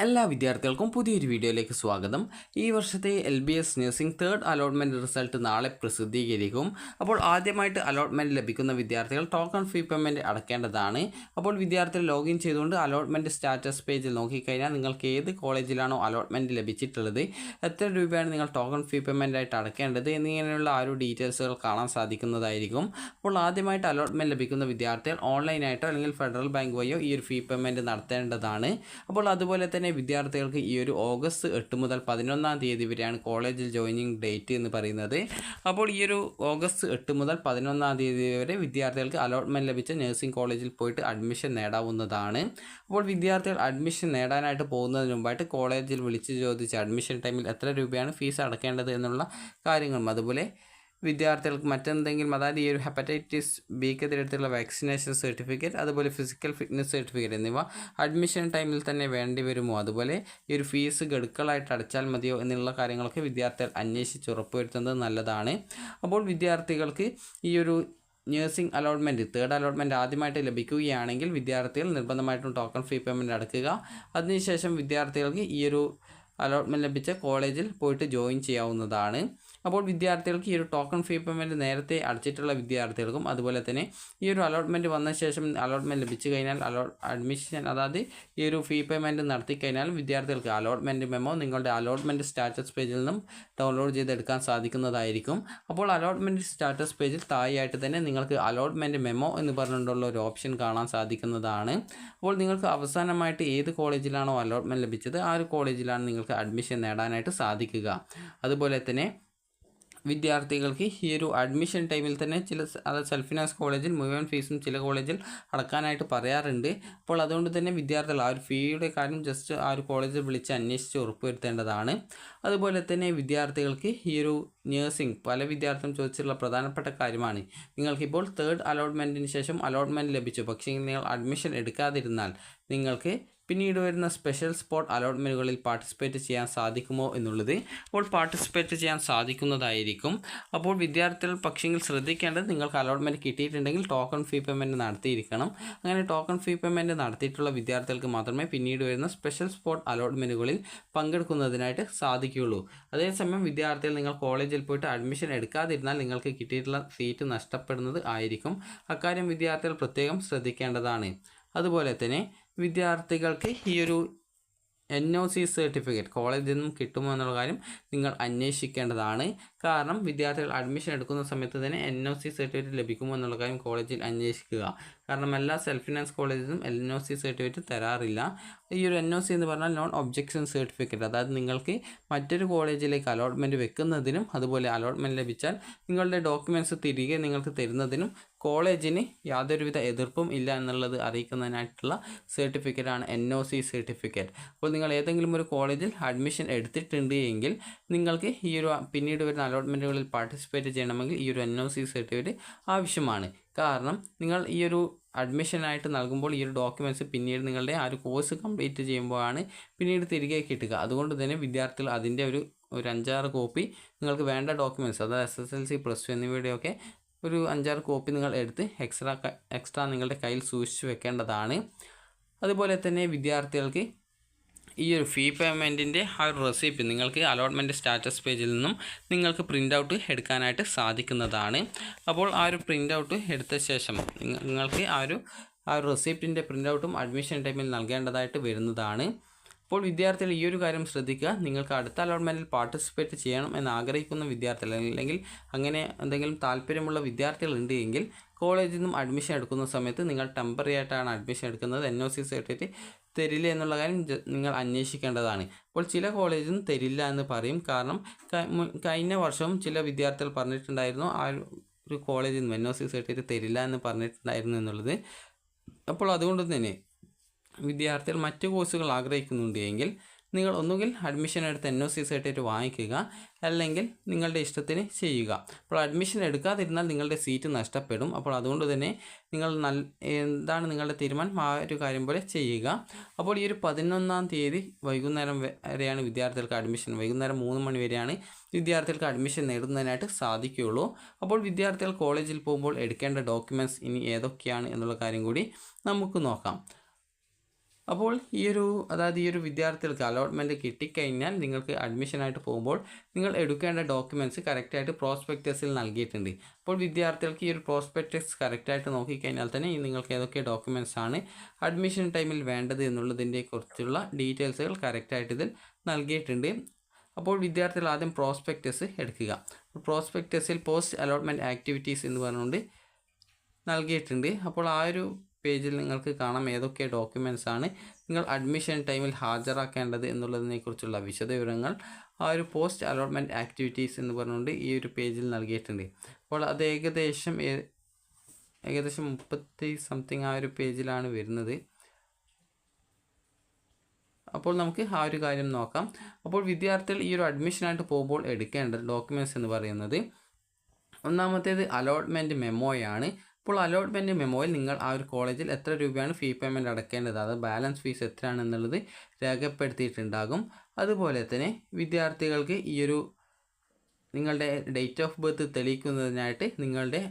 എല്ലാ വിദ്യാർത്ഥികൾക്കും പുതിയൊരു വീഡിയോയിലേക്ക് സ്വാഗതം. ഈ വർഷത്തെ LBS nursing third allotment result നാളെ പ്രസിദ്ധീകരിക്കും. അപ്പോൾ ആദ്യമായിട്ട് അലോട്ട്മെൻറ്റ് ലഭിക്കുന്ന വിദ്യാർത്ഥികൾ ടോക്കൺ ഫീ പേയ്മെൻറ്റ് അടയ്ക്കേണ്ടതാണ്. അപ്പോൾ വിദ്യാർത്ഥികൾ ലോഗിൻ ചെയ്തുകൊണ്ട് അലോട്ട്മെൻറ്റ് സ്റ്റാറ്റസ് പേജിൽ നോക്കിക്കഴിഞ്ഞാൽ നിങ്ങൾക്ക് ഏത് കോളേജിലാണോ അലോട്ട്മെൻറ്റ് ലഭിച്ചിട്ടുള്ളത്, എത്ര രൂപയാണ് നിങ്ങൾ ടോക്കൺ ഫീ പേയ്മെൻ്റ് ആയിട്ട് അടയ്ക്കേണ്ടത് എന്നിങ്ങനെയുള്ള ആ ഒരു ഡീറ്റെയിൽസുകൾ കാണാൻ സാധിക്കുന്നതായിരിക്കും. അപ്പോൾ ആദ്യമായിട്ട് അലോട്ട്മെൻറ്റ് ലഭിക്കുന്ന വിദ്യാർത്ഥികൾ ഓൺലൈനായിട്ടോ അല്ലെങ്കിൽ ഫെഡറൽ ബാങ്ക് വഴിയോ ഈ ഒരു ഫീ പേയ്മെൻറ്റ് നടത്തേണ്ടതാണ്. അപ്പോൾ അതുപോലെ തന്നെ വിദ്യാർത്ഥികൾക്ക് ഈ ഒരു ഓഗസ്റ്റ് 8 മുതൽ 11 തീയതി വരെയാണ് കോളേജിൽ ജോയിനിങ് ഡേറ്റ് എന്ന് പറയുന്നത്. അപ്പോൾ ഈ ഒരു ഓഗസ്റ്റ് 8 മുതൽ 11 തീയതി വരെ വിദ്യാർത്ഥികൾക്ക് അലോട്ട്മെൻറ്റ് ലഭിച്ച നഴ്സിംഗ് കോളേജിൽ പോയിട്ട് അഡ്മിഷൻ നേടാവുന്നതാണ്. അപ്പോൾ വിദ്യാർത്ഥികൾ അഡ്മിഷൻ നേടാനായിട്ട് പോകുന്നതിന് മുമ്പായിട്ട് കോളേജിൽ വിളിച്ച് ചോദിച്ച് അഡ്മിഷൻ ടൈമിൽ എത്ര രൂപയാണ് ഫീസ് അടയ്ക്കേണ്ടത് എന്നുള്ള കാര്യങ്ങളും, അതുപോലെ വിദ്യാർത്ഥികൾക്ക് മറ്റെന്തെങ്കിലും, അതായത് ഈ ഒരു ഹെപ്പറ്റൈറ്റിസ് ബിക്കെതിരെടുത്തുള്ള വാക്സിനേഷൻ സർട്ടിഫിക്കറ്റ്, അതുപോലെ ഫിസിക്കൽ ഫിറ്റ്നസ് സർട്ടിഫിക്കറ്റ് എന്നിവ അഡ്മിഷൻ ടൈമിൽ തന്നെ വേണ്ടി വരുമോ, അതുപോലെ ഈ ഒരു ഫീസ് ഗഡുക്കളായിട്ട് അടച്ചാൽ മതിയോ എന്നുള്ള കാര്യങ്ങളൊക്കെ വിദ്യാർത്ഥികൾ അന്വേഷിച്ച് ഉറപ്പുവരുത്തുന്നത് നല്ലതാണ്. അപ്പോൾ വിദ്യാർത്ഥികൾക്ക് ഈ ഒരു നഴ്സിംഗ് അലോട്ട്മെൻറ്റ് തേർഡ് അലോട്ട്മെൻറ്റ് ആദ്യമായിട്ട് ലഭിക്കുകയാണെങ്കിൽ വിദ്യാർത്ഥികൾ നിർബന്ധമായിട്ടും ടോക്കൺ ഫീ പേയ്മെൻറ്റ് അടയ്ക്കുക. അതിനുശേഷം വിദ്യാർത്ഥികൾക്ക് ഈ ഒരു അലോട്ട്മെൻറ്റ് ലഭിച്ച കോളേജിൽ പോയിട്ട് ജോയിൻ ചെയ്യാവുന്നതാണ്. അപ്പോൾ വിദ്യാർത്ഥികൾക്ക് ഈ ഒരു ടോക്കൺ ഫീ പേയ്മെൻറ്റ് നേരത്തെ അടച്ചിട്ടുള്ള വിദ്യാർത്ഥികൾക്കും, അതുപോലെ തന്നെ ഈ ഒരു അലോട്ട്മെൻറ്റ് വന്ന ശേഷം അലോട്ട്മെൻറ്റ് ലഭിച്ചു കഴിഞ്ഞാൽ അഡ്മിഷൻ, അതായത് ഈ ഒരു ഫീ പേയ്മെൻറ്റ് നടത്തി കഴിഞ്ഞാൽ വിദ്യാർത്ഥികൾക്ക് അലോട്ട്മെൻറ്റ് മെമ്മോ നിങ്ങളുടെ അലോട്ട്മെൻറ്റ് സ്റ്റാറ്റസ് പേജിൽ നിന്നും ഡൗൺലോഡ് ചെയ്തെടുക്കാൻ സാധിക്കുന്നതായിരിക്കും. അപ്പോൾ അലോട്ട്മെൻറ്റ് സ്റ്റാറ്റസ് പേജിൽ താഴെയായിട്ട് തന്നെ നിങ്ങൾക്ക് അലോട്ട്മെൻറ്റ് മെമ്മോ എന്ന് പറഞ്ഞുകൊണ്ടുള്ള ഒരു ഓപ്ഷൻ കാണാൻ സാധിക്കുന്നതാണ്. അപ്പോൾ നിങ്ങൾക്ക് അവസാനമായിട്ട് ഏത് കോളേജിലാണോ അലോട്ട്മെൻറ്റ് ലഭിച്ചത് ആ ഒരു കോളേജിലാണ് നിങ്ങൾക്ക് അഡ്മിഷൻ നേടാനായിട്ട് സാധിക്കുക. അതുപോലെ തന്നെ വിദ്യാർത്ഥികൾക്ക് ഈ ഒരു അഡ്മിഷൻ ടൈമിൽ തന്നെ അതായത് സെൽഫ് ഫിനാൻസ് കോളേജിൽ മുഴുവൻ ഫീസും ചില കോളേജിൽ അടക്കാനായിട്ട് പറയാറുണ്ട്. അപ്പോൾ അതുകൊണ്ട് തന്നെ വിദ്യാർത്ഥികൾ ആ ഒരു ഫീയുടെ കാര്യം ജസ്റ്റ് ആ ഒരു കോളേജിൽ വിളിച്ച് അന്വേഷിച്ച് ഉറപ്പുവരുത്തേണ്ടതാണ്. അതുപോലെ തന്നെ വിദ്യാർത്ഥികൾക്ക് ഈ ഒരു നഴ്സിംഗ് പല വിദ്യാർത്ഥികളും ചോദിച്ചിട്ടുള്ള പ്രധാനപ്പെട്ട കാര്യമാണ്. നിങ്ങൾക്കിപ്പോൾ തേർഡ് അലോട്ട്മെൻറ്റിന് ശേഷം അലോട്ട്മെൻറ്റ് ലഭിച്ചു, പക്ഷേ നിങ്ങൾ അഡ്മിഷൻ എടുക്കാതിരുന്നാൽ നിങ്ങൾക്ക് പിന്നീട് വരുന്ന സ്പെഷ്യൽ സ്പോട്ട് അലോട്ട്മെൻറ്റുകളിൽ പാർട്ടിസിപ്പേറ്റ് ചെയ്യാൻ സാധിക്കുമോ എന്നുള്ളത്. അപ്പോൾ പാർട്ടിസിപ്പേറ്റ് ചെയ്യാൻ സാധിക്കുന്നതായിരിക്കും. അപ്പോൾ വിദ്യാർത്ഥികൾ പക്ഷെങ്കിൽ ശ്രദ്ധിക്കേണ്ടത്, നിങ്ങൾക്ക് അലോട്ട്മെൻറ്റ് കിട്ടിയിട്ടുണ്ടെങ്കിൽ ടോക്കൺ ഫീ പേയ്മെൻറ്റ് നടത്തിയിരിക്കണം. അങ്ങനെ ടോക്കൺ ഫീ പേയ്മെൻറ്റ് നടത്തിയിട്ടുള്ള വിദ്യാർത്ഥികൾക്ക് മാത്രമേ പിന്നീട് വരുന്ന സ്പെഷ്യൽ സ്പോട്ട് അലോട്ട്മെൻറ്റുകളിൽ പങ്കെടുക്കുന്നതിനായിട്ട് സാധിക്കുകയുള്ളൂ. അതേസമയം വിദ്യാർത്ഥികൾ നിങ്ങൾ കോളേജിൽ പോയിട്ട് അഡ്മിഷൻ എടുക്കാതിരുന്നാൽ നിങ്ങൾക്ക് കിട്ടിയിട്ടുള്ള സീറ്റ് നഷ്ടപ്പെടുന്നത് ആയിരിക്കും. അക്കാര്യം വിദ്യാർത്ഥികൾ പ്രത്യേകം ശ്രദ്ധിക്കേണ്ടതാണ്. അതുപോലെ തന്നെ വിദ്യാർത്ഥികൾക്ക് ഈ ഒരു NOC സർട്ടിഫിക്കറ്റ് കോളേജിൽ നിന്നും കിട്ടുമോ എന്നുള്ള കാര്യം നിങ്ങൾ അന്വേഷിക്കേണ്ടതാണ്. കാരണം വിദ്യാർത്ഥികൾ അഡ്മിഷൻ എടുക്കുന്ന സമയത്ത് തന്നെ NOC സർട്ടിഫിക്കറ്റ് ലഭിക്കുമോ എന്നുള്ള കാര്യം കോളേജിൽ അന്വേഷിക്കുക. കാരണം എല്ലാ സെൽഫ് ഫിനാൻസ് കോളേജിലും NOC സർട്ടിഫിക്കറ്റ് തരാറില്ല. ഈ ഒരു NOC എന്ന് പറഞ്ഞാൽ നോൺ ഒബ്ജക്ഷൻ സർട്ടിഫിക്കറ്റ്, അതായത് നിങ്ങൾക്ക് മറ്റൊരു കോളേജിലേക്ക് അലോട്ട്മെൻറ്റ് വെക്കുന്നതിനും, അതുപോലെ അലോട്ട്മെൻറ്റ് ലഭിച്ചാൽ നിങ്ങളുടെ ഡോക്യുമെൻറ്റ്സ് തിരികെ നിങ്ങൾക്ക് തരുന്നതിനും കോളേജിന് യാതൊരുവിധ എതിർപ്പും ഇല്ല എന്നുള്ളത് അറിയിക്കുന്നതിനായിട്ടുള്ള സർട്ടിഫിക്കറ്റാണ് NOC സർട്ടിഫിക്കറ്റ്. അപ്പോൾ നിങ്ങൾ ഏതെങ്കിലും ഒരു കോളേജിൽ അഡ്മിഷൻ എടുത്തിട്ടുണ്ട് എങ്കിൽ നിങ്ങൾക്ക് ഈ ഒരു പിന്നീട് വരുന്ന അലോട്ട്മെൻറ്റുകളിൽ പാർട്ടിസിപ്പേറ്റ് ചെയ്യണമെങ്കിൽ ഈ ഒരു NOC സർട്ടിഫിക്കറ്റ് ആവശ്യമാണ്. കാരണം നിങ്ങൾ ഈ ഒരു അഡ്മിഷനായിട്ട് നൽകുമ്പോൾ ഈ ഒരു ഡോക്യുമെൻറ്റ്സ് പിന്നീട് നിങ്ങളുടെ ആ ഒരു കോഴ്സ് കംപ്ലീറ്റ് ചെയ്യുമ്പോഴാണ് പിന്നീട് തിരികെ കിട്ടുക. അതുകൊണ്ട് തന്നെ വിദ്യാർത്ഥികൾ അതിൻ്റെ ഒരു 5-6 കോപ്പി നിങ്ങൾക്ക് വേണ്ട ഡോക്യുമെൻറ്റ്സ്, അതായത് SSLC +2 എന്നിവയുടെയൊക്കെ ഒരു 5-6 കോപ്പി നിങ്ങൾ എടുത്ത് എക്സ്ട്രാ നിങ്ങളുടെ കയ്യിൽ സൂക്ഷിച്ച് വെക്കേണ്ടതാണ്. അതുപോലെ തന്നെ വിദ്യാർത്ഥികൾക്ക് ഈ ഒരു ഫീ പേയ്മെൻറ്റിൻ്റെ ആ ഒരു റെസിപ്റ്റ് നിങ്ങൾക്ക് അലോട്ട്മെൻറ്റ് സ്റ്റാറ്റസ് പേജിൽ നിന്നും നിങ്ങൾക്ക് പ്രിൻ്റ് ഔട്ട് എടുക്കാനായിട്ട് സാധിക്കുന്നതാണ്. അപ്പോൾ ആ ഒരു പ്രിൻ്റ് ഔട്ട് എടുത്ത ശേഷം നിങ്ങൾക്ക് ആ ഒരു റെസിപ്റ്റിൻ്റെ പ്രിൻ്റ് ഔട്ടും അഡ്മിഷൻ ടൈമിൽ നൽകേണ്ടതായിട്ട് വരുന്നതാണ്. അപ്പോൾ വിദ്യാർത്ഥികൾ ഈ ഒരു കാര്യം ശ്രദ്ധിക്കുക. നിങ്ങൾക്ക് അടുത്ത അലോട്ട്മെൻറ്റിൽ പാർട്ടിസിപ്പേറ്റ് ചെയ്യണം എന്ന് ആഗ്രഹിക്കുന്ന വിദ്യാർത്ഥികൾ, അല്ലെങ്കിൽ അങ്ങനെ എന്തെങ്കിലും താല്പര്യമുള്ള വിദ്യാർത്ഥികൾ ഉണ്ട് എങ്കിൽ കോളേജിൽ നിന്നും അഡ്മിഷൻ എടുക്കുന്ന സമയത്ത് നിങ്ങൾ ടെമ്പററി ആയിട്ടാണ് അഡ്മിഷൻ എടുക്കുന്നത്, NOC സർട്ടിഫിക്കറ്റ് തരില്ല എന്നുള്ള കാര്യം നിങ്ങൾ അന്വേഷിക്കേണ്ടതാണ്. അപ്പോൾ ചില കോളേജിൽ നിന്നും തരില്ല എന്ന് പറയും. കാരണം കഴിഞ്ഞ വർഷവും ചില വിദ്യാർത്ഥികൾ പറഞ്ഞിട്ടുണ്ടായിരുന്നു ആ ഒരു കോളേജിൽ നിന്നും NOC സർട്ടിഫിക്കറ്റ് തരില്ല എന്ന് പറഞ്ഞിട്ടുണ്ടായിരുന്നു എന്നുള്ളത്. അപ്പോൾ അതുകൊണ്ട് തന്നെ വിദ്യാർത്ഥികൾ മറ്റ് കോഴ്സുകൾ ആഗ്രഹിക്കുന്നുണ്ട് എങ്കിൽ നിങ്ങൾ ഒന്നുകിൽ അഡ്മിഷൻ എടുത്ത് NOC സർട്ടിഫിക്കറ്റ് വാങ്ങിക്കുക, അല്ലെങ്കിൽ നിങ്ങളുടെ ഇഷ്ടത്തിന് ചെയ്യുക. അപ്പോൾ അഡ്മിഷൻ എടുക്കാതിരുന്നാൽ നിങ്ങളുടെ സീറ്റ് നഷ്ടപ്പെടും. അപ്പോൾ അതുകൊണ്ട് തന്നെ നിങ്ങൾ എന്താണ് നിങ്ങളുടെ തീരുമാനം ആ ഒരു കാര്യം പോലെ ചെയ്യുക. അപ്പോൾ ഈ ഒരു 11 തീയതി വൈകുന്നേരം വരെയാണ് വിദ്യാർത്ഥികൾക്ക് അഡ്മിഷൻ, വൈകുന്നേരം 3 മണി വരെയാണ് വിദ്യാർത്ഥികൾക്ക് അഡ്മിഷൻ നേടുന്നതിനായിട്ട് സാധിക്കുകയുള്ളൂ. അപ്പോൾ വിദ്യാർത്ഥികൾ കോളേജിൽ പോകുമ്പോൾ എടുക്കേണ്ട ഡോക്യുമെൻറ്റ്സ് ഇനി ഏതൊക്കെയാണ് എന്നുള്ള കാര്യം കൂടി നമുക്ക് നോക്കാം. അപ്പോൾ ഈ ഒരു വിദ്യാർത്ഥികൾക്ക് അലോട്ട്മെൻറ്റ് കിട്ടിക്കഴിഞ്ഞാൽ നിങ്ങൾക്ക് അഡ്മിഷനായിട്ട് പോകുമ്പോൾ നിങ്ങൾ എടുക്കേണ്ട ഡോക്യുമെൻറ്റ്സ് കറക്റ്റായിട്ട് പ്രോസ്പെക്ടസിൽ നൽകിയിട്ടുണ്ട്. അപ്പോൾ വിദ്യാർത്ഥികൾക്ക് ഈ ഒരു പ്രോസ്പെക്ടസ് കറക്റ്റായിട്ട് നോക്കിക്കഴിഞ്ഞാൽ തന്നെ നിങ്ങൾക്ക് ഏതൊക്കെ ഡോക്യുമെൻറ്റ്സ് ആണ് അഡ്മിഷൻ ടൈമിൽ വേണ്ടത് എന്നുള്ളതിനെ കുറിച്ചുള്ള ഡീറ്റെയിൽസുകൾ കറക്റ്റായിട്ട് ഇതിൽ നൽകിയിട്ടുണ്ട്. അപ്പോൾ വിദ്യാർത്ഥികൾ ആദ്യം പ്രോസ്പെക്ടസ് എടുക്കുക. പ്രോസ്പെക്ടസിൽ പോസ്റ്റ് അലോട്ട്മെൻറ്റ് ആക്ടിവിറ്റീസ് എന്ന് പറഞ്ഞുകൊണ്ട് നൽകിയിട്ടുണ്ട്. അപ്പോൾ ആ ഒരു പേജിൽ നിങ്ങൾക്ക് കാണാം ഏതൊക്കെ ഡോക്യുമെൻറ്റ്സ് ആണ് നിങ്ങൾ അഡ്മിഷൻ ടൈമിൽ ഹാജരാക്കേണ്ടത് എന്നുള്ളതിനെക്കുറിച്ചുള്ള വിശദവിവരങ്ങൾ ആ ഒരു പോസ്റ്റ് അലോട്ട്മെൻറ്റ് ആക്ടിവിറ്റീസ് എന്ന് പറഞ്ഞുകൊണ്ട് ഈ ഒരു പേജിൽ നൽകിയിട്ടുണ്ട്. അപ്പോൾ അത് ഏകദേശം 30 സംതിങ് ആ ഒരു പേജിലാണ് വരുന്നത്. അപ്പോൾ നമുക്ക് ആ ഒരു കാര്യം നോക്കാം. അപ്പോൾ വിദ്യാർത്ഥികൾ ഈ ഒരു അഡ്മിഷനായിട്ട് പോകുമ്പോൾ എടുക്കേണ്ട ഡോക്യുമെൻറ്റ്സ് എന്ന് പറയുന്നത് ഒന്നാമത്തേത് അലോട്ട്മെൻറ്റ് മെമ്മോയാണ്. അപ്പോൾ അലോട്ട്മെൻറ്റ് മെമ്മോയിൽ നിങ്ങൾ ആ ഒരു കോളേജിൽ എത്ര രൂപയാണ് ഫീ പേയ്മെൻറ്റ് അടക്കേണ്ടത്, അത് ബാലൻസ് ഫീസ് എത്രയാണെന്നുള്ളത് രേഖപ്പെടുത്തിയിട്ടുണ്ടാകും. അതുപോലെ തന്നെ വിദ്യാർത്ഥികൾക്ക് നിങ്ങളുടെ ഡേറ്റ് ഓഫ് ബർത്ത് തെളിയിക്കുന്നതിനായിട്ട് നിങ്ങളുടെ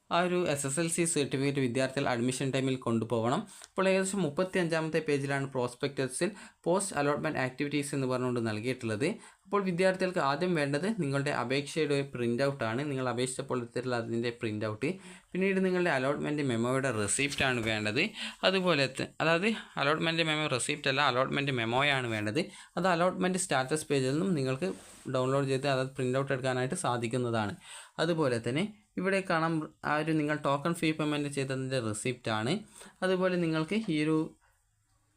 ആ ഒരു SSLC സർട്ടിഫിക്കറ്റ് വിദ്യാർത്ഥികൾ അഡ്മിഷൻ ടൈമിൽ കൊണ്ടുപോകണം. അപ്പോൾ ഏകദേശം 35ാമത്തെ പേജിലാണ് പ്രോസ്പെക്ടസിൽ പോസ്റ്റ് അലോട്ട്മെൻറ്റ് ആക്ടിവിറ്റീസ് എന്ന് പറഞ്ഞുകൊണ്ട് നൽകിയിട്ടുള്ളത്. അപ്പോൾ വിദ്യാർത്ഥികൾക്ക് ആദ്യം വേണ്ടത് നിങ്ങളുടെ അപേക്ഷയുടെ ഒരു പ്രിൻ്റ് ഔട്ടാണ്. നിങ്ങൾ അപേക്ഷിച്ചപ്പോൾ എടുത്തിട്ടുള്ള അതിൻ്റെ പ്രിൻ്റ് ഔട്ട്. പിന്നീട് നിങ്ങളുടെ അലോട്ട്മെൻറ്റ് മെമ്മോയുടെ റെസിപ്റ്റാണ് വേണ്ടത്. അതുപോലെ അതായത് അലോട്ട്മെൻറ്റ് മെമ്മോ റെസിപ്റ്റ് അല്ല, അലോട്ട്മെൻറ്റ് മെമ്മോയാണ് വേണ്ടത്. അത് അലോട്ട്മെൻറ്റ് സ്റ്റാറ്റസ് പേജിൽ നിന്നും നിങ്ങൾക്ക് ഡൗൺലോഡ് ചെയ്ത് അത് പ്രിൻ്റ് ഔട്ട് എടുക്കാനായിട്ട് സാധിക്കുന്നതാണ്. അതുപോലെ തന്നെ ഇവിടെ കാണാം നിങ്ങൾ ടോക്കൺ ഫീ പേയ്മെൻറ്റ് ചെയ്തതിൻ്റെ റെസിപ്റ്റാണ്. അതുപോലെ നിങ്ങൾക്ക് ഈ ഒരു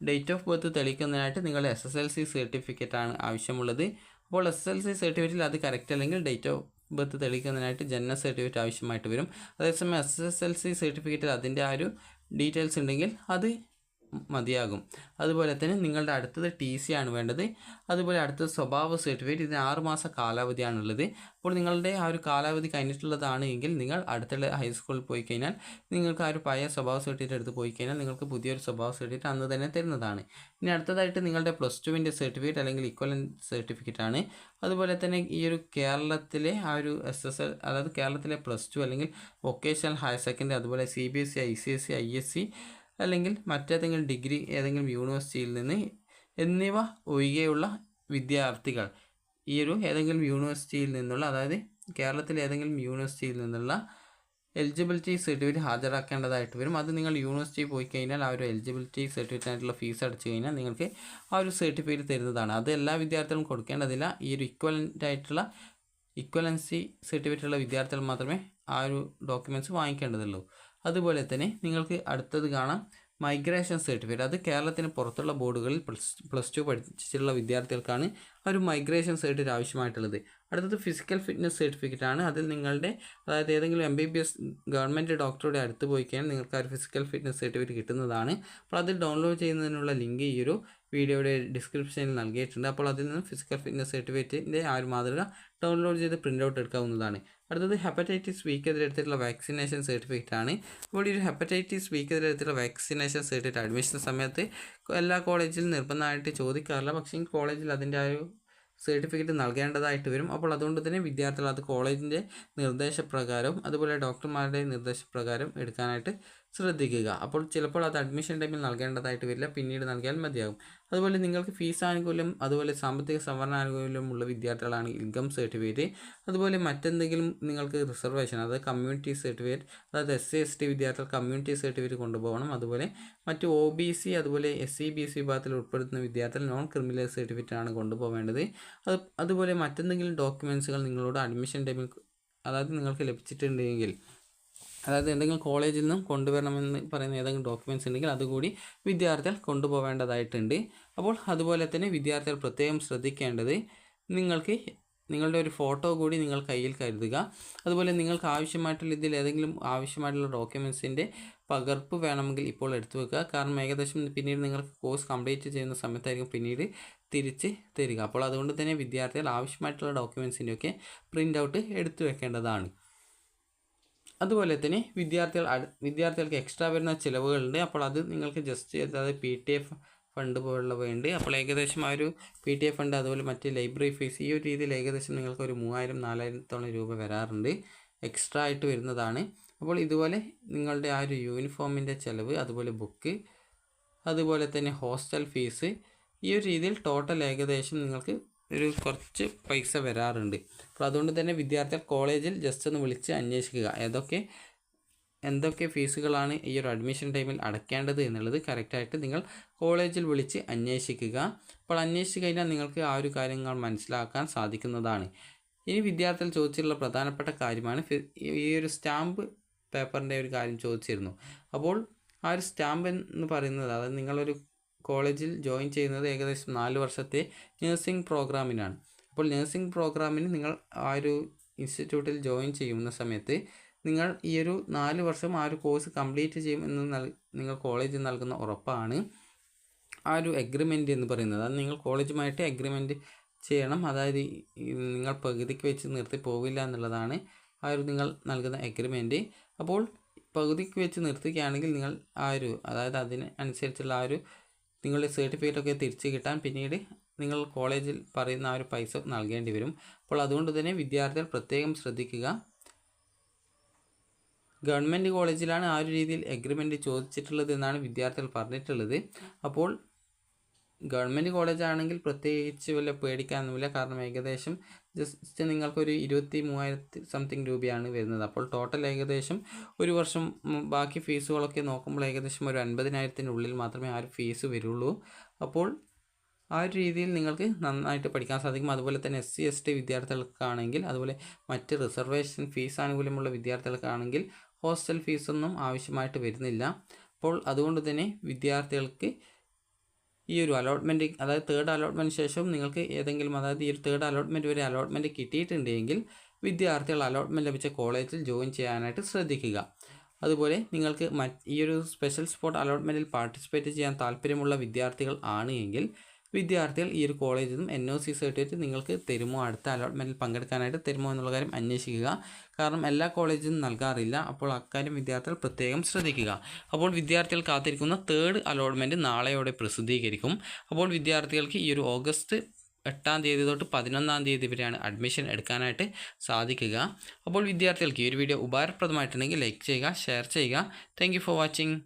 ഡേറ്റ് ഓഫ് ബർത്ത് തെളിയിക്കുന്നതിനായിട്ട് നിങ്ങളുടെ SSLC സർട്ടിഫിക്കറ്റാണ് ആവശ്യമുള്ളത്. അപ്പോൾ SSLC സർട്ടിഫിക്കറ്റിൽ അത് കറക്റ്റ് അല്ലെങ്കിൽ ഡേറ്റ് ഓഫ് ബർത്ത് തെളിയിക്കുന്നതിനായിട്ട് ജനന സർട്ടിഫിക്കറ്റ് ആവശ്യമായിട്ട് വരും. അതേസമയം SSLC സർട്ടിഫിക്കറ്റിൽ അതിൻ്റെ ആ ഒരു ഡീറ്റെയിൽസ് ഉണ്ടെങ്കിൽ അത് മതിയാകും. അതുപോലെ തന്നെ നിങ്ങളുടെ അടുത്തത് TC ആണ് വേണ്ടത്. അതുപോലെ അടുത്തത് സ്വഭാവ സർട്ടിഫിക്കറ്റ്. ഇതിന് 6 മാസ കാലാവധിയാണുള്ളത്. അപ്പോൾ നിങ്ങളുടെ ആ ഒരു കാലാവധി കഴിഞ്ഞിട്ടുള്ളതാണ് എങ്കിൽ നിങ്ങൾ അടുത്തുള്ള ഹൈസ്കൂളിൽ പോയി കഴിഞ്ഞാൽ നിങ്ങൾക്ക് ആ ഒരു പഴയ സ്വഭാവ സർട്ടിഫിക്കറ്റ് എടുത്ത് പോയി കഴിഞ്ഞാൽ നിങ്ങൾക്ക് പുതിയൊരു സ്വഭാവ സർട്ടിഫിക്കറ്റ് അന്ന് തന്നെ തരുന്നതാണ്. ഇനി അടുത്തതായിട്ട് നിങ്ങളുടെ +2 സർട്ടിഫിക്കറ്റ് അല്ലെങ്കിൽ ഇക്വലൻറ്റ് സർട്ടിഫിക്കറ്റ് ആണ്. അതുപോലെ തന്നെ ഈ ഒരു കേരളത്തിലെ ആ ഒരു SSL അതായത് കേരളത്തിലെ +2 അല്ലെങ്കിൽ വൊക്കേഷണൽ ഹയർ സെക്കൻഡറി, അതുപോലെ CBSE, ICSE, ISC അല്ലെങ്കിൽ മറ്റേതെങ്കിലും ഡിഗ്രി ഏതെങ്കിലും യൂണിവേഴ്സിറ്റിയിൽ നിന്ന് എന്നിവ ഒഴികെയുള്ള വിദ്യാർത്ഥികൾ ഈ ഒരു ഏതെങ്കിലും യൂണിവേഴ്സിറ്റിയിൽ നിന്നുള്ള, അതായത് കേരളത്തിലെ ഏതെങ്കിലും യൂണിവേഴ്സിറ്റിയിൽ നിന്നുള്ള എലിജിബിലിറ്റി സർട്ടിഫിക്കറ്റ് ഹാജരാക്കേണ്ടതായിട്ട് വരും. അത് നിങ്ങൾ യൂണിവേഴ്സിറ്റി പോയി കഴിഞ്ഞാൽ ആ ഒരു എലിജിബിലിറ്റി സർട്ടിഫിക്കറ്റിനായിട്ടുള്ള ഫീസ് അടച്ചു കഴിഞ്ഞാൽ നിങ്ങൾക്ക് ആ ഒരു സർട്ടിഫിക്കറ്റ് തരുന്നതാണ്. അത് എല്ലാ വിദ്യാർത്ഥികളും കൊടുക്കേണ്ടതില്ല. ഈ ഒരു ഇക്വലൻസി സർട്ടിഫിക്കറ്റുള്ള വിദ്യാർത്ഥികൾ മാത്രമേ ആ ഒരു ഡോക്യുമെൻറ്റ്സ് വാങ്ങിക്കേണ്ടതുള്ളൂ. അതുപോലെ തന്നെ നിങ്ങൾക്ക് അടുത്തത് കാണാം മൈഗ്രേഷൻ സർട്ടിഫിക്കറ്റ്. അത് കേരളത്തിന് പുറത്തുള്ള ബോർഡുകളിൽ +2 പഠിച്ചിട്ടുള്ള വിദ്യാർത്ഥികൾക്കാണ് ആ ഒരു മൈഗ്രേഷൻ സർട്ടിഫിക്കറ്റ് ആവശ്യമായിട്ടുള്ളത്. അടുത്തത് ഫിസിക്കൽ ഫിറ്റ്നസ് സർട്ടിഫിക്കറ്റ് ആണ്. അതിൽ നിങ്ങളുടെ അതായത് ഏതെങ്കിലും MBBS ഗവൺമെൻറ് ഡോക്ടറുടെ അടുത്ത് പോയി കഴിഞ്ഞാൽ നിങ്ങൾക്ക് ആ ഒരു ഫിസിക്കൽ ഫിറ്റ്നസ് സർട്ടിഫിക്കറ്റ് കിട്ടുന്നതാണ്. അപ്പോൾ അത് ഡൗൺലോഡ് ചെയ്യുന്നതിനുള്ള ലിങ്ക് ഈ ഒരു വീഡിയോയുടെ ഡിസ്ക്രിപ്ഷനിൽ നൽകിയിട്ടുണ്ട്. അപ്പോൾ അതിൽ നിന്ന് ഫിസിക്കൽ ഫിറ്റ്നസ് സർട്ടിഫിക്കറ്റിൻ്റെ ആ ഒരു മാതൃക ഡൗൺലോഡ് ചെയ്ത് പ്രിൻ്റ് ഔട്ട് എടുക്കാവുന്നതാണ്. അടുത്തത് ഹെപ്പറ്റൈറ്റിസ് ബിക്കെതിരെ എടുത്തിട്ടുള്ള വാക്സിനേഷൻ സർട്ടിഫിക്കറ്റ് ആണ്. അപ്പോൾ ഈ ഒരു ഹെപ്പറ്റൈറ്റിസ് ബിക്കെതിരെ എടുത്തിട്ടുള്ള വാക്സിനേഷൻ സർട്ടിഫിക്കറ്റ് അഡ്മിഷൻ സമയത്ത് എല്ലാ കോളേജിലും നിർബന്ധമായിട്ട് ചോദിക്കാറില്ല. പക്ഷേ ഈ കോളേജിൽ അതിൻ്റെ ആ ഒരു സർട്ടിഫിക്കറ്റ് നൽകേണ്ടതായിട്ട് വരും. അപ്പോൾ അതുകൊണ്ട് തന്നെ വിദ്യാർത്ഥികൾ അത് കോളേജിൻ്റെ നിർദ്ദേശപ്രകാരം അതുപോലെ ഡോക്ടർമാരുടെ നിർദ്ദേശപ്രകാരം എടുക്കാനായിട്ട് ശ്രദ്ധിക്കുക. അപ്പോൾ ചിലപ്പോൾ അത് അഡ്മിഷൻ ടൈമിൽ നൽകേണ്ടതായിട്ട് വരില്ല, പിന്നീട് നൽകിയാൽ മതിയാകും. അതുപോലെ നിങ്ങൾക്ക് ഫീസ് ആനുകൂല്യം അതുപോലെ സാമ്പത്തിക സംവരണ ആനുകൂല്യമുള്ള വിദ്യാർത്ഥികളാണ് ഇൻകം സർട്ടിഫിക്കറ്റ്. അതുപോലെ മറ്റെന്തെങ്കിലും നിങ്ങൾക്ക് റിസർവേഷൻ അതായത് കമ്മ്യൂണിറ്റി സർട്ടിഫിക്കറ്റ്, അതായത് SC/ST വിദ്യാർത്ഥികൾ കമ്മ്യൂണിറ്റി സർട്ടിഫിക്കറ്റ് കൊണ്ടുപോകണം. അതുപോലെ മറ്റ് OBC അതുപോലെ SC/BC വിഭാഗത്തിൽ ഉൾപ്പെടുത്തുന്ന വിദ്യാർത്ഥികൾ നോൺ ക്രിമിനൽ സർട്ടിഫിക്കറ്റ് ആണ് കൊണ്ടുപോകേണ്ടത്. അതുപോലെ മറ്റെന്തെങ്കിലും ഡോക്യുമെൻറ്റ്സുകൾ നിങ്ങളോട് അഡ്മിഷൻ ടൈമിൽ അതായത് നിങ്ങൾക്ക് ലഭിച്ചിട്ടുണ്ടെങ്കിൽ, അതായത് എന്തെങ്കിലും കോളേജിൽ നിന്നും കൊണ്ടുവരണമെന്ന് പറയുന്ന ഏതെങ്കിലും ഡോക്യുമെൻറ്റ്സ് ഉണ്ടെങ്കിൽ അതുകൂടി വിദ്യാർത്ഥികൾ കൊണ്ടുപോകേണ്ടതായിട്ടുണ്ട്. അപ്പോൾ അതുപോലെ തന്നെ വിദ്യാർത്ഥികൾ പ്രത്യേകം ശ്രദ്ധിക്കേണ്ടത് നിങ്ങളുടെ ഒരു ഫോട്ടോ കൂടി നിങ്ങൾ കയ്യിൽ കരുതുക. അതുപോലെ നിങ്ങൾക്ക് ആവശ്യമായിട്ടുള്ള ഇതിൽ ഏതെങ്കിലും ആവശ്യമായിട്ടുള്ള ഡോക്യുമെൻറ്റ്സിൻ്റെ പകർപ്പ് വേണമെങ്കിൽ ഇപ്പോൾ എടുത്തു വെക്കുക. കാരണം ഏകദേശം പിന്നീട് നിങ്ങൾക്ക് കോഴ്സ് കംപ്ലീറ്റ് ചെയ്യുന്ന സമയത്തായിരിക്കും പിന്നീട് തിരിച്ച് തരിക. അപ്പോൾ അതുകൊണ്ട് തന്നെ വിദ്യാർത്ഥികൾ ആവശ്യമായിട്ടുള്ള ഡോക്യുമെൻറ്റ്സിൻ്റെയൊക്കെ പ്രിൻ്റ് ഔട്ട് എടുത്തു വെക്കേണ്ടതാണ്. അതുപോലെ തന്നെ വിദ്യാർത്ഥികൾക്ക് എക്സ്ട്രാ വരുന്ന ചിലവുകളുണ്ട്. അപ്പോൾ അത് നിങ്ങൾക്ക് ജസ്റ്റ് അതായത് PTA ഫണ്ട് പോലുള്ളവയുണ്ട്. അപ്പോൾ ഏകദേശം ആ ഒരു PTA ഫണ്ട് അതുപോലെ മറ്റ് ലൈബ്രറി ഫീസ് ഈ ഒരു രീതിയിൽ ഏകദേശം നിങ്ങൾക്ക് ഒരു 3000-4000 രൂപ വരാറുണ്ട്, എക്സ്ട്രാ ആയിട്ട് വരുന്നതാണ്. അപ്പോൾ ഇതുപോലെ നിങ്ങളുടെ ആ ഒരു യൂണിഫോമിൻ്റെ ചിലവ്, അതുപോലെ ബുക്ക്, അതുപോലെ തന്നെ ഹോസ്റ്റൽ ഫീസ്, ഈ ഒരു രീതിയിൽ ടോട്ടൽ ഏകദേശം നിങ്ങൾക്ക് ഒരു കുറച്ച് പൈസ വരാറുണ്ട്. അപ്പോൾ അതുകൊണ്ട് തന്നെ വിദ്യാർത്ഥികൾ കോളേജിൽ ജസ്റ്റ് ഒന്ന് വിളിച്ച് അന്വേഷിക്കുക എന്തൊക്കെ ഫീസുകളാണ് ഈ ഒരു അഡ്മിഷൻ ടൈമിൽ അടയ്ക്കേണ്ടത് എന്നുള്ളത് കറക്റ്റായിട്ട് നിങ്ങൾ കോളേജിൽ വിളിച്ച് അന്വേഷിക്കുക. അപ്പോൾ അന്വേഷിച്ച് കഴിഞ്ഞാൽ നിങ്ങൾക്ക് ആ ഒരു കാര്യങ്ങൾ മനസ്സിലാക്കാൻ സാധിക്കുന്നതാണ്. ഇനി വിദ്യാർത്ഥികൾ ചോദിച്ചിട്ടുള്ള പ്രധാനപ്പെട്ട കാര്യമാണ് ഈ ഒരു സ്റ്റാമ്പ് പേപ്പറിൻ്റെ ഒരു കാര്യം ചോദിച്ചിരുന്നു. അപ്പോൾ ആ ഒരു സ്റ്റാമ്പ് എന്ന് പറയുന്നത്, അതായത് നിങ്ങളൊരു കോളേജിൽ ജോയിൻ ചെയ്യുന്നത് ഏകദേശം 4 വർഷത്തെ നഴ്സിംഗ് പ്രോഗ്രാമിനാണ്. അപ്പോൾ നഴ്സിംഗ് പ്രോഗ്രാമിന് നിങ്ങൾ ആ ഒരു ഇൻസ്റ്റിറ്റ്യൂട്ടിൽ ജോയിൻ ചെയ്യുന്ന സമയത്ത് നിങ്ങൾ ഈ ഒരു 4 വർഷം ആ ഒരു കോഴ്സ് കംപ്ലീറ്റ് ചെയ്യുമെന്ന് നിങ്ങൾ കോളേജിൽ നൽകുന്ന ഉറപ്പാണ് ആ ഒരു എഗ്രിമെൻ്റ് എന്ന് പറയുന്നത്. അത് നിങ്ങൾ കോളേജുമായിട്ട് എഗ്രിമെൻ്റ് ചെയ്യണം. അതായത് നിങ്ങൾ പകുതിക്ക് വെച്ച് നിർത്തി പോവില്ല എന്നുള്ളതാണ് ആ ഒരു നിങ്ങൾ നൽകുന്ന എഗ്രിമെൻ്റ്. അപ്പോൾ പകുതിക്ക് വെച്ച് നിർത്തുകയാണെങ്കിൽ നിങ്ങൾ അതായത് അതിനനുസരിച്ചുള്ള ആ ഒരു നിങ്ങളുടെ സർട്ടിഫിക്കറ്റൊക്കെ തിരിച്ച് കിട്ടാൻ പിന്നീട് നിങ്ങൾ കോളേജിൽ പറയുന്ന ആ ഒരു പൈസ നൽകേണ്ടി വരും. അപ്പോൾ അതുകൊണ്ട് തന്നെ വിദ്യാർത്ഥികൾ പ്രത്യേകം ശ്രദ്ധിക്കുക. ഗവൺമെൻറ് കോളേജിലാണ് ആ ഒരു രീതിയിൽ എഗ്രിമെൻ്റ് ചോദിച്ചിട്ടുള്ളത് എന്നാണ് വിദ്യാർത്ഥികൾ പറഞ്ഞിട്ടുള്ളത്. അപ്പോൾ ഗവൺമെൻറ് കോളേജാണെങ്കിൽ പ്രത്യേകിച്ച് വല്ല പേടിക്കാനൊന്നുമില്ല. കാരണം ഏകദേശം ജസ്റ്റ് നിങ്ങൾക്കൊരു 23,000 സംതിങ് രൂപയാണ് വരുന്നത്. അപ്പോൾ ടോട്ടൽ ഏകദേശം ഒരു വർഷം ബാക്കി ഫീസുകളൊക്കെ നോക്കുമ്പോൾ ഏകദേശം ഒരു 50,000-ൻ്റെ ഉള്ളിൽ മാത്രമേ ആ ഒരു ഫീസ് വരുള്ളൂ. അപ്പോൾ ആ ഒരു രീതിയിൽ നിങ്ങൾക്ക് നന്നായിട്ട് പഠിക്കാൻ സാധിക്കും. അതുപോലെ തന്നെ SC ST വിദ്യാർത്ഥികൾക്കാണെങ്കിൽ, അതുപോലെ മറ്റ് റിസർവേഷൻ ഫീസ് ആനുകൂല്യമുള്ള വിദ്യാർത്ഥികൾക്കാണെങ്കിൽ ഹോസ്റ്റൽ ഫീസൊന്നും ആവശ്യമായിട്ട് വരുന്നില്ല. അപ്പോൾ അതുകൊണ്ട് തന്നെ വിദ്യാർത്ഥികൾക്ക് ഈ ഒരു അലോട്ട്മെൻറ്റ്, അതായത് തേർഡ് അലോട്ട്മെൻറ്റ് ശേഷം നിങ്ങൾക്ക് ഏതെങ്കിലും, അതായത് ഈ ഒരു തേർഡ് അലോട്ട്മെൻറ്റ് വരെ അലോട്ട്മെൻറ്റ് കിട്ടിയിട്ടുണ്ടെങ്കിൽ വിദ്യാർത്ഥികൾ അലോട്ട്മെൻറ്റ് ലഭിച്ച കോളേജിൽ ജോയിൻ ചെയ്യാനായിട്ട് ശ്രദ്ധിക്കുക. അതുപോലെ നിങ്ങൾക്ക് ഈ ഒരു സ്പെഷ്യൽ സ്പോട്ട് അലോട്ട്മെൻറ്റിൽ പാർട്ടിസിപ്പേറ്റ് ചെയ്യാൻ താല്പര്യമുള്ള വിദ്യാർത്ഥികൾ ആണ് എങ്കിൽ വിദ്യാർത്ഥികൾ ഈ ഒരു കോളേജിൽ നിന്നും NOC സർട്ടിഫിക്കറ്റ് നിങ്ങൾക്ക് തരുമോ, അടുത്ത അലോട്ട്മെൻറ്റിൽ പങ്കെടുക്കാനായിട്ട് തരുമോ എന്നുള്ള കാര്യം അന്വേഷിക്കുക. കാരണം എല്ലാ കോളേജിലും നൽകാറില്ല. അപ്പോൾ അക്കാര്യം വിദ്യാർത്ഥികൾ പ്രത്യേകം ശ്രദ്ധിക്കുക. അപ്പോൾ വിദ്യാർത്ഥികൾ കാത്തിരിക്കുന്ന തേർഡ് അലോട്ട്മെൻറ്റ് നാളെയോടെ പ്രസിദ്ധീകരിക്കും. അപ്പോൾ വിദ്യാർത്ഥികൾക്ക് ഈ ഒരു ഓഗസ്റ്റ് 8-ാം തീയതി തൊട്ട് 11-ാം തീയതി വരെയാണ് അഡ്മിഷൻ എടുക്കാനായിട്ട് സാധിക്കുക. അപ്പോൾ വിദ്യാർത്ഥികൾക്ക് ഈ ഒരു വീഡിയോ ഉപകാരപ്രദമായിട്ടുണ്ടെങ്കിൽ ലൈക്ക് ചെയ്യുക, ഷെയർ ചെയ്യുക. Thank you for watching.